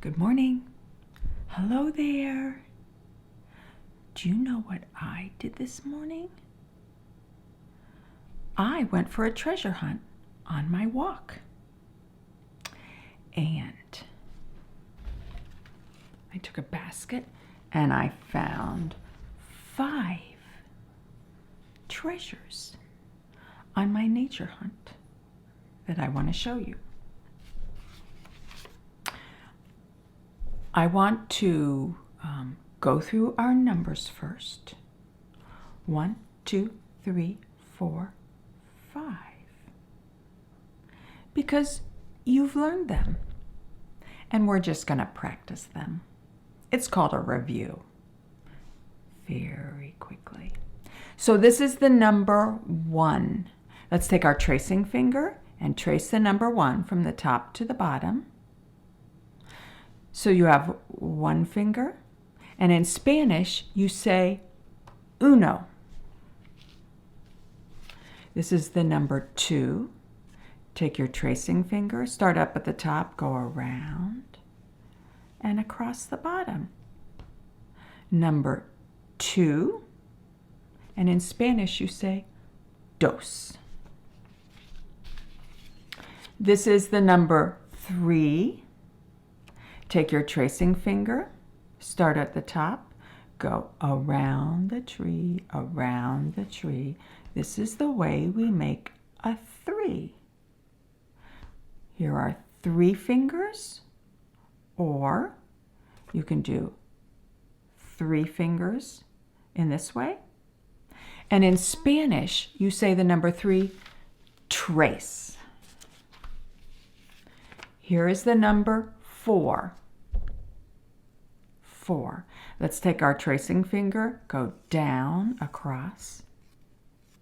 Good morning. Hello there. Do you know what I did this morning? I went for a treasure hunt on my walk. And I took a basket and I found 5 treasures on my nature hunt that I want to show you. I want to go through our numbers first. 1, 2, 3, 4, 5. Because you've learned them. And we're just going to practice them. It's called a review. Very quickly. So this is the number 1. Let's take our tracing finger and trace the number 1 from the top to the bottom. So you have 1 finger, and in Spanish you say uno. This is the number 2. Take your tracing finger, start up at the top, go around and across the bottom. Number 2, and in Spanish you say dos. This is the number 3. Take your tracing finger, start at the top, go around the tree, around the tree. This is the way we make a 3. Here are 3 fingers, or you can do 3 fingers in this way. And in Spanish, you say the number 3, trace. Here is the number 4. 4. Let's take our tracing finger, go down, across,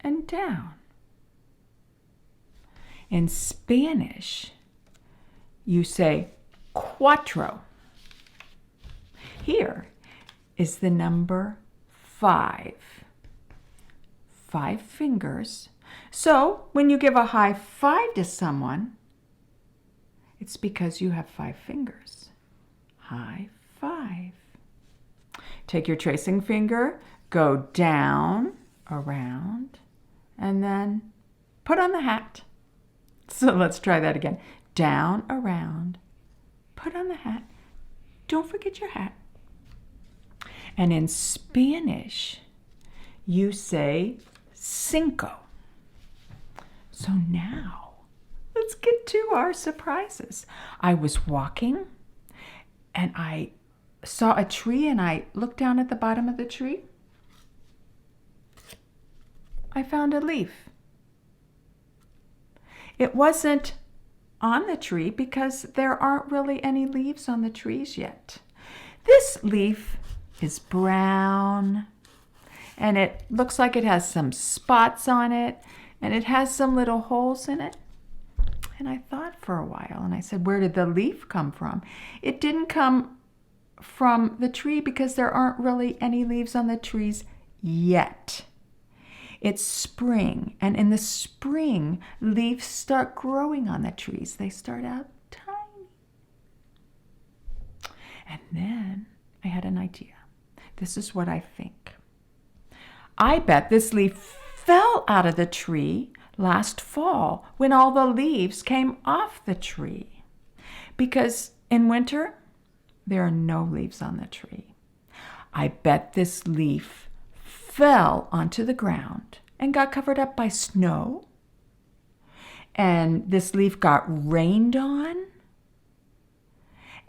and down. In Spanish, you say cuatro. Here is the number 5. 5 fingers. So when you give a high 5 to someone, it's because you have 5 fingers. High 5. Take your tracing finger, go down, around, and then put on the hat. So let's try that again. Down, around, put on the hat. Don't forget your hat. And in Spanish, you say cinco. So now, let's get to our surprises. I was walking, and I saw a tree, and I looked down at the bottom of the tree. I found a leaf. It wasn't on the tree because there aren't really any leaves on the trees yet. This leaf is brown, and it looks like it has some spots on it, and it has some little holes in it. And I thought for a while, and I said, where did the leaf come from? It didn't come from the tree because there aren't really any leaves on the trees yet. It's spring, and in the spring, leaves start growing on the trees. They start out tiny. And then I had an idea. This is what I think. I bet this leaf fell out of the tree last fall when all the leaves came off the tree. Because in winter, there are no leaves on the tree. I bet this leaf fell onto the ground and got covered up by snow. And this leaf got rained on.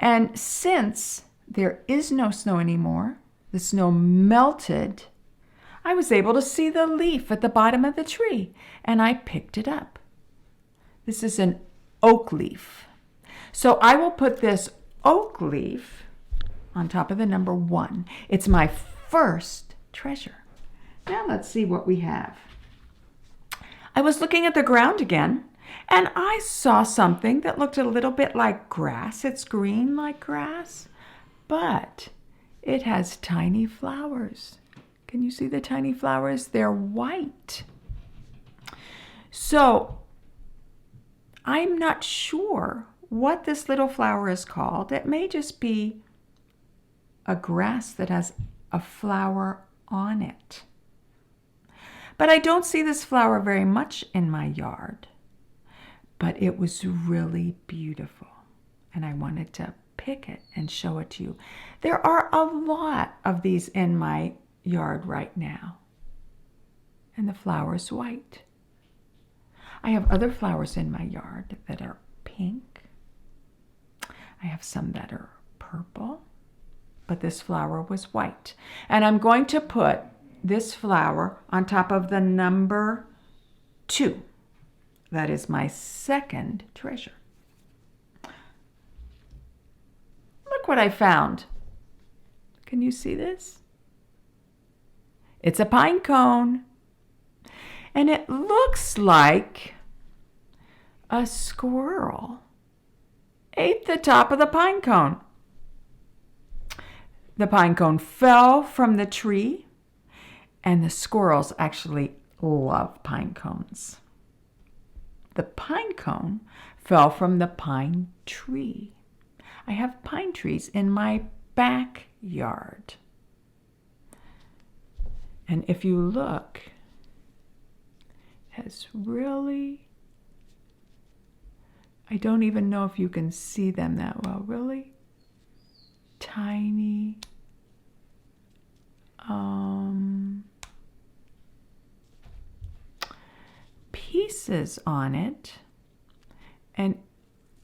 And since there is no snow anymore, the snow melted, I was able to see the leaf at the bottom of the tree, and I picked it up. This is an oak leaf. So I will put this oak leaf on top of the number 1. It's my first treasure. Now let's see what we have. I was looking at the ground again, and I saw something that looked a little bit like grass. It's green like grass, but it has tiny flowers. Can you see the tiny flowers? They're white. So I'm not sure what this little flower is called. It may just be a grass that has a flower on it. But I don't see this flower very much in my yard. But it was really beautiful, and I wanted to pick it and show it to you. There are a lot of these in my yard right now, and the flower is white. I have other flowers in my yard that are pink. I have some that are purple, but this flower was white. And I'm going to put this flower on top of the number 2. That is my second treasure. Look what I found. Can you see this? It's a pine cone. And it looks like a squirrel ate the top of the pine cone. The pine cone fell from the tree, and the squirrels actually love pine cones. The pine cone fell from the pine tree. I have pine trees in my backyard. And if you look, it has really, I don't even know if you can see them that well, really tiny pieces on it, and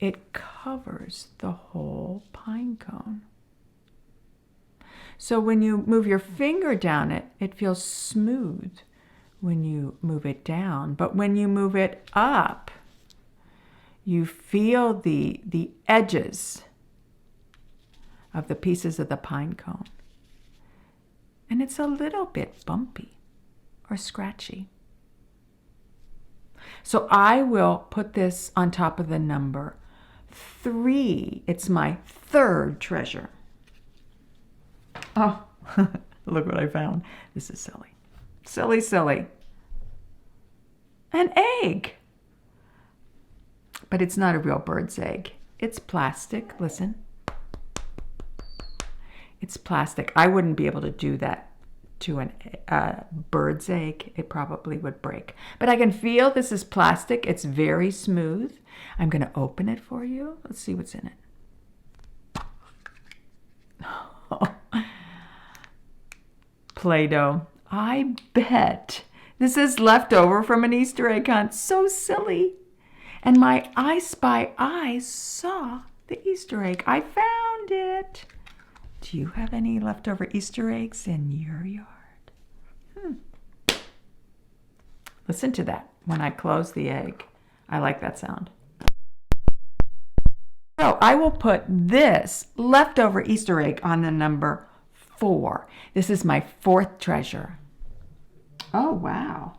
it covers the whole pine cone. So when you move your finger down it, it feels smooth when you move it down. But when you move it up, you feel the edges of the pieces of the pine cone. And it's a little bit bumpy or scratchy. So I will put this on top of the number 3. It's my third treasure. Oh, look what I found. This is silly. Silly, silly. An egg. But it's not a real bird's egg. It's plastic. Listen. It's plastic. I wouldn't be able to do that to a bird's egg. It probably would break. But I can feel this is plastic. It's very smooth. I'm going to open it for you. Let's see what's in it. Play-Doh. I bet this is leftover from an Easter egg hunt. So silly. And my I Spy Eyes saw the Easter egg. I found it. Do you have any leftover Easter eggs in your yard? Listen to that when I close the egg. I like that sound. So I will put this leftover Easter egg on the number 4. This is my 4th treasure. Oh, wow.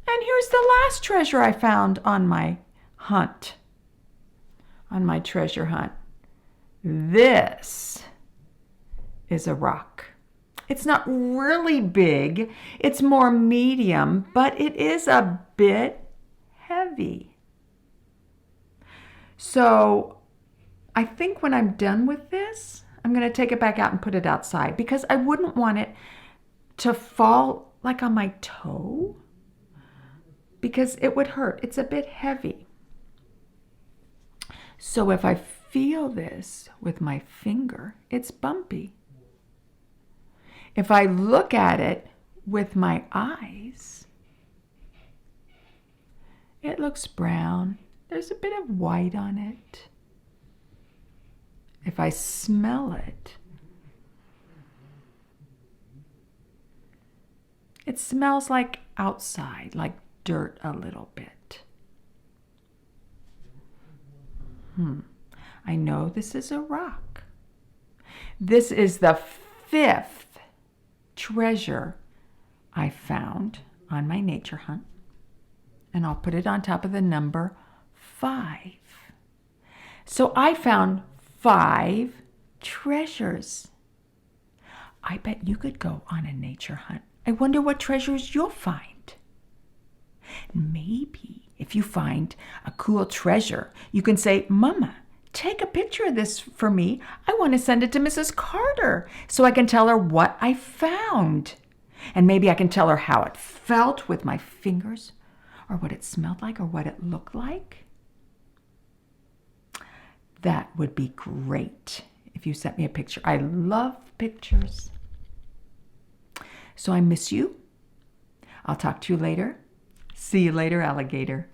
And here's the last treasure I found on my hunt, on my treasure hunt. This is a rock. It's not really big. It's more medium, but it is a bit heavy. So I think when I'm done with this, I'm going to take it back out and put it outside because I wouldn't want it to fall like on my toe because it would hurt. It's a bit heavy. So if I feel this with my finger, it's bumpy. If I look at it with my eyes, it looks brown. There's a bit of white on it. If I smell it, it smells like outside, like dirt a little bit. I know this is a rock. This is the 5th treasure I found on my nature hunt. And I'll put it on top of the number 5. So I found 5 treasures. I bet you could go on a nature hunt. I wonder what treasures you'll find. Maybe if If you find a cool treasure, you can say, Mama, take a picture of this for me. I want to send it to Mrs. Carter so I can tell her what I found. And maybe I can tell her how it felt with my fingers, or what it smelled like, or what it looked like. That would be great if you sent me a picture. I love pictures. So I miss you. I'll talk to you later. See you later, alligator.